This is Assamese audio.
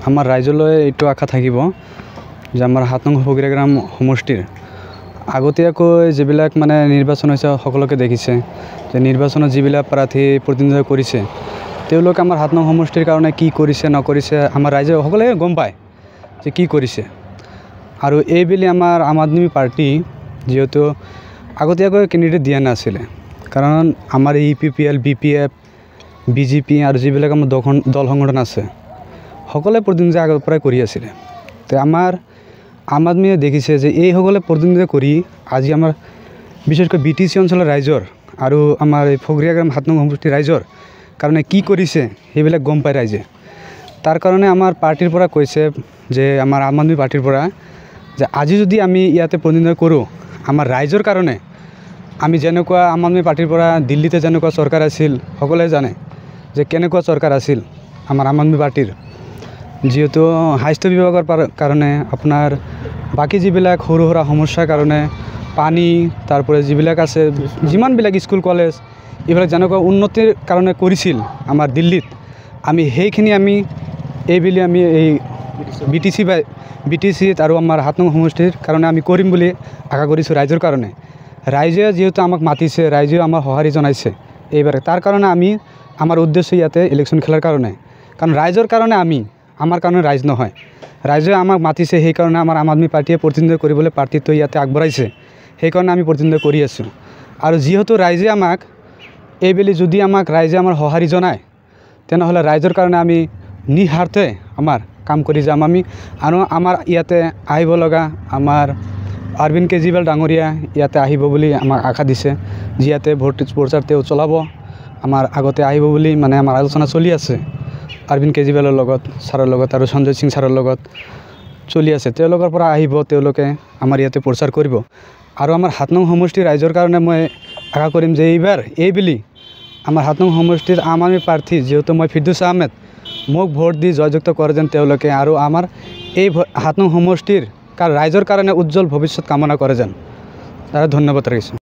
আমাৰ ৰাইজলৈ এইটো আশা থাকিব যে আমাৰ ৭ নং ফকীৰাগ্ৰাম সমষ্টিৰ আগতীয়াকৈ যিবিলাক মানে নিৰ্বাচন হৈছে সকলোকে দেখিছে যে নিৰ্বাচনত যিবিলাক প্ৰাৰ্থী প্ৰতিনিধিত্ব কৰিছে তেওঁলোক আমাৰ ৭ নং সমষ্টিৰ কাৰণে কি কৰিছে নকৰিছে আমাৰ ৰাইজে সকলোৱে গম পায় যে কি কৰিছে আৰু এইবেলি আমাৰ আম আদমি পাৰ্টি যেহেতু আগতীয়াকৈ কেণ্ডিডেট দিয়া নাছিলে কাৰণ আমাৰ ইপিপিএল বিপিএফ বিজেপি আৰু যিবিলাক আমাৰ দল সংগঠন আছে সকলে প্ৰতিনিধিত্ব আগৰ পৰাই কৰি আছিল তে আমাৰ আম আদমিয়ে দেখিছে যে এই সকলে প্ৰতিনিধিত্ব কৰি আজি আমাৰ বিশেষকৈ বিটিসি অঞ্চলৰ ৰাইজৰ আৰু আমাৰ এই ফকীৰাগ্ৰাম ৭ নং সমষ্টিৰ ৰাইজৰ কাৰণে কি কৰিছে সেইবিলাক গম পায় ৰাইজে তাৰ কাৰণে আমাৰ পাৰ্টিৰ পৰা কৈছে যে আমাৰ আম আদমি পাৰ্টিৰ পৰা যে আজি যদি আমি ইয়াতে প্ৰতিনিধিত্ব কৰোঁ আমাৰ ৰাইজৰ কাৰণে আমি যেনেকুৱা আম আদমি পাৰ্টিৰ পৰা দিল্লীতে যেনেকুৱা চৰকাৰ আছিল সকলোৱে জানে যে কেনেকুৱা চৰকাৰ আছিল আমাৰ আম আদমি পাৰ্টিৰ যেহেতু স্বাস্থ্য বিভাগৰ কাৰণে আপোনাৰ বাকি যিবিলাক সৰু সৰু সমস্যাৰ কাৰণে পানী তাৰপৰে যিবিলাক আছে যিমানবিলাক স্কুল কলেজ এইবিলাক যেনেকুৱা উন্নতিৰ কাৰণে কৰিছিল আমাৰ দিল্লীত আমি সেইখিনি আমি এইবেলি আমি এই বিটিসিত আৰু আমাৰ ৭ নং সমষ্টিৰ কাৰণে আমি কৰিম বুলি আশা কৰিছোঁ ৰাইজৰ কাৰণে ৰাইজে যেহেতু আমাক মাতিছে ৰাইজে আমাৰ সঁহাৰি জনাইছে এইবাৰে তাৰ কাৰণে আমি আমাৰ উদ্দেশ্য ইয়াতে ইলেকশ্যন খেলাৰ কাৰণে কাৰণ ৰাইজৰ কাৰণে আমি আমাৰ কাৰণে ৰাইজ নহয় ৰাইজে আমাক মাতিছে সেইকাৰণে আমাৰ আম আদমি পাৰ্টিয়ে প্ৰতিনিধিত্ব কৰিবলৈ পাৰ্টিটো ইয়াতে আগবঢ়াইছে সেইকাৰণে আমি প্ৰতিনিধিত্ব কৰি আছোঁ আৰু যেহেতু ৰাইজে আমাক এইবেলি যদি আমাক ৰাইজে আমাৰ সঁহাৰি জনায় তেনেহ'লে ৰাইজৰ কাৰণে আমি নিঃস্বাৰ্থে আমাৰ কাম কৰি যাম আমি আৰু আমাৰ ইয়াতে আহিব লগা আমাৰ অৰবিন্দ কেজৰিৱাল ডাঙৰীয়া ইয়াতে আহিব বুলি আমাক আশা দিছে যিয়াতে ভোট প্ৰচাৰ তেওঁ চলাব আমাৰ আগতে আহিব বুলি মানে আমাৰ আলোচনা চলি আছে অৰবিন্দ কেজৰিৱালৰ লগত ছাৰৰ লগত আৰু সঞ্জয় সিং ছাৰৰ লগত চলি আছে তেওঁলোকৰ পৰা আহিব তেওঁলোকে আমাৰ ইয়াতে প্ৰচাৰ কৰিব আৰু আমাৰ ৭ নং সমষ্টিৰ ৰাইজৰ কাৰণে মই আশা কৰিম যে এইবাৰ এইবেলি আমাৰ ৭ নং সমষ্টিৰ আম আদমি প্ৰাৰ্থী যেহেতু মই ফিৰদৌছ আহমেদ মোক ভোট দি জয়যুক্ত কৰে যেন তেওঁলোকে আৰু আমাৰ এই ৭ নং সমষ্টিৰ ৰাইজৰ কাৰণে উজ্জ্বল ভৱিষ্যত কামনা কৰে যেন আৰু ধন্যবাদ ৰাখিছোঁ।